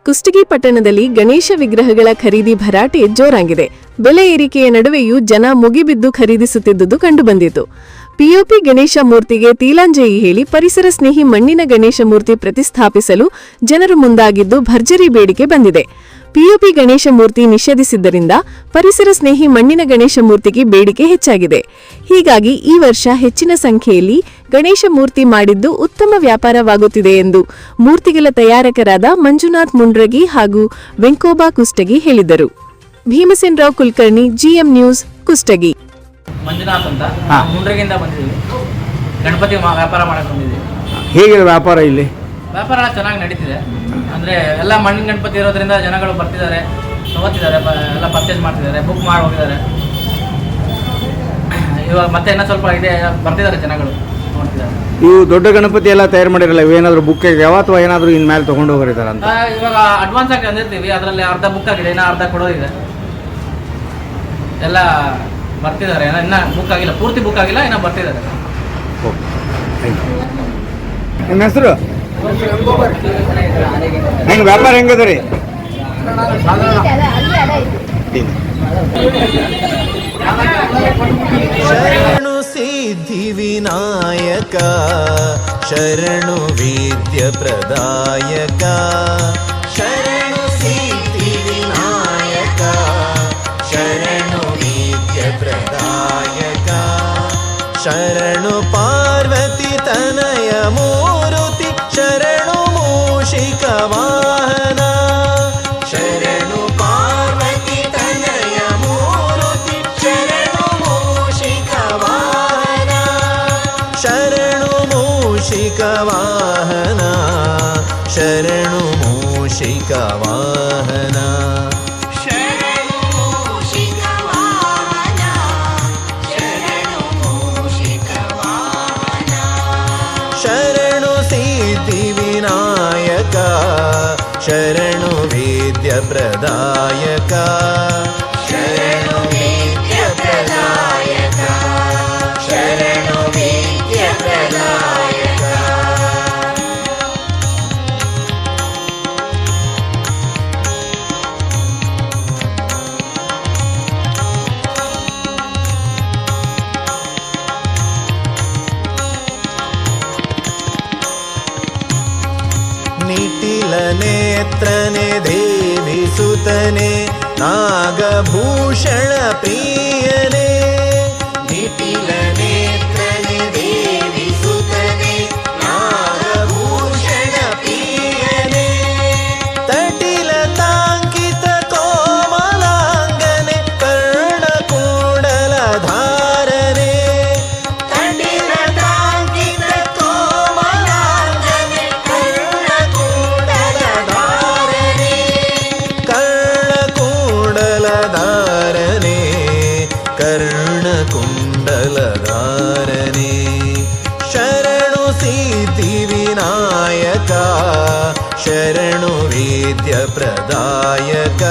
ಕುಷ್ಟಗಿ ಪಟ್ಟಣದಲ್ಲಿ ಗಣೇಶ ವಿಗ್ರಹಗಳ ಖರೀದಿ ಭರಾಟೆ ಜೋರಾಗಿದೆ. ಬೆಲೆ ಏರಿಕೆಯ ನಡುವೆಯೂ ಜನ ಮುಗಿಬಿದ್ದು ಖರೀದಿಸುತ್ತಿದ್ದುದು ಕಂಡುಬಂದಿತು. ಪಿಒಪಿ ಗಣೇಶ ಮೂರ್ತಿಗೆ ತೀಲಾಂಜಲಿ ಹೇಳಿ ಪರಿಸರ ಸ್ನೇಹಿ ಮಣ್ಣಿನ ಗಣೇಶ ಮೂರ್ತಿ ಪ್ರತಿಷ್ಠಾಪಿಸಲು ಜನರು ಮುಂದಾಗಿದ್ದು ಭರ್ಜರಿ ಬೇಡಿಕೆ ಬಂದಿದೆ. ಪಿಒಪಿ ಗಣೇಶ ಮೂರ್ತಿ ನಿಷೇಧಿಸಿದ್ದರಿಂದ ಪರಿಸರ ಸ್ನೇಹಿ ಮಣ್ಣಿನ ಗಣೇಶ ಮೂರ್ತಿಗೆ ಬೇಡಿಕೆ ಹೆಚ್ಚಾಗಿದೆ. ಹೀಗಾಗಿ ಈ ವರ್ಷ ಹೆಚ್ಚಿನ ಸಂಖ್ಯೆಯಲ್ಲಿ ಗಣೇಶ ಮೂರ್ತಿ ಮಾಡಿದ್ದು ಉತ್ತಮ ವ್ಯಾಪಾರವಾಗುತ್ತಿದೆ ಎಂದು ಮೂರ್ತಿಗಳ ತಯಾರಕರಾದ ಮಂಜುನಾಥ್ ಮುಂಡ್ರಗಿ ಹಾಗೂ ವೆಂಕೋಬಾ ಕುಷ್ಟಗಿ ಹೇಳಿದರು. Bhimsen Rao Kulkarni, GM news, Kushtagi. ಮಂಜುನಾಥ್ ಅಂತ ಮುಂಡ್ರಗಿಂದ ಬಂದಿದ್ದೀವಿ. ಗಣಪತಿ ವ್ಯಾಪಾರ ಮಾಡಕ್ಕೆ ಬಂದಿದ್ದೀವಿ. ಹೇಗಿದೆ ವ್ಯಾಪಾರ? ಇಲ್ಲಿ ವ್ಯಾಪಾರ ಚೆನ್ನಾಗಿ ನಡೀತಿದೆ. ಅಂದರೆ ಎಲ್ಲ ಮಣ್ಣಿನ ಗಣಪತಿ ಇರೋದ್ರಿಂದ ಜನಗಳು ಬರ್ತಿದ್ದಾರೆ, ತಗೋತಿದ್ದಾರೆ, ಎಲ್ಲ ಪರ್ಚೇಸ್ ಮಾಡ್ತಿದ್ದಾರೆ, ಬುಕ್ ಮಾಡಿ ಹೋಗಿದ್ದಾರೆ. ಇವಾಗ ಮತ್ತೆ ಇನ್ನೂ ಸ್ವಲ್ಪ ಇದೆ, ಬರ್ತಿದ್ದಾರೆ ಜನಗಳು, ನೋಡ್ತಿದ್ದಾರೆ. ಇವು ದೊಡ್ಡ ಗಣಪತಿ ಎಲ್ಲ ತಯಾರು ಮಾಡಿರಲ್ಲ, ಇವೇನಾದರೂ ಬುಕ್ ಆಗ್ಯಾವ ಅಥವಾ ಏನಾದರೂ ಇನ್ನು ಮೇಲೆ ತೊಗೊಂಡು ಹೋಗಿರ್ತಾರೆ ಅಂತ? ಇವಾಗ ಅಡ್ವಾನ್ಸ್ ಆಗಿ ಅಂದಿರ್ತೀವಿ, ಅದರಲ್ಲಿ ಅರ್ಧ ಬುಕ್ ಆಗಿದೆ, ಇನ್ನೂ ಅರ್ಧ ಕೊಡೋದಿದೆ. ಎಲ್ಲ ಬರ್ತಿದ್ದಾರೆ, ಇನ್ನೂ ಬುಕ್ ಆಗಿಲ್ಲ, ಪೂರ್ತಿ ಬುಕ್ ಆಗಿಲ್ಲ, ಇನ್ನೂ ಬರ್ತಿದ್ದಾರೆ. ನಿಮ್ಮ ಹೆಸರು? ಹೆಂಗೆ ವ್ಯಾಪಾರ ಹೆಂಗದ ರೀ? ಶರಣು ಸಿದ್ಧಿ ವಿನಾಯಕ, ಶರಣು ವಿದ್ಯ ಪ್ರದಾಯಕ, ಶರಣು ಸಿದ್ಧಿ ವಿನಾಯಕ, ಶರಣು ವಿದ್ಯ ಪ್ರದಾಯಕ, ಶರಣು ಪಾರ್ವತಿ ತನಯ ಮೂರುತಿ, ಶರಣು ಮೂಷಿಕ ವಾಹನ, ಶರಣು ಪಾರ್ವತಿ ತನಯ ಮೂರುತಿ, ಶರಣು ಮೂಷಿಕ ವಾಹನ, ಶರಣು ಮೂಷಿಕ ವಾಹನ, ಶರಣು ಮೂಷಿಕ ವಾಹನ, ಶರಣು ಸಿದ್ಧಿ ವಿನಾಯಕ, ಶರಣು ವಿದ್ಯ ಪ್ರದಾಯಕ, ಶರಣು ವಿದ್ಯ ಪ್ರದಾಯಕ, ಶರಣು ವಿದ್ಯ ಪ್ರದಾಯಕ. ನಿಟಿಲ ನೇತ್ರನೆ ದೇವಿ ಸುತನೆ, ನಾಗಭೂಷಣ ಪ್ರಿಯನೆ, ನಿಟಿಲ ನೇತ್ರನೆ ದೇವಿ ಸುತನೆ, ನಾಗಭೂಷಣ ಪ್ರಿಯನೆ, ತಟಿಲ ತಾಂಕಿತ ಕೋಮಲಾಂಗನೆ, ಕರ್ಣಕುಂಡಲ ಧಾರನೆ, ತಟಿಲ ತಾಂಕಿತ ಕೋಮಲಾಂಗನೆ, ಕರ್ಣಕುಂಡಲಧಾರನೆ, ಕರ್ಣಕುಂಡಲಧಾರನೆ, ಶರಣು ಸಿದ್ಧಿ ವಿನಾಯಕ, ಶರಣು ವಿದ್ಯ ಪ್ರದಾಯಕ,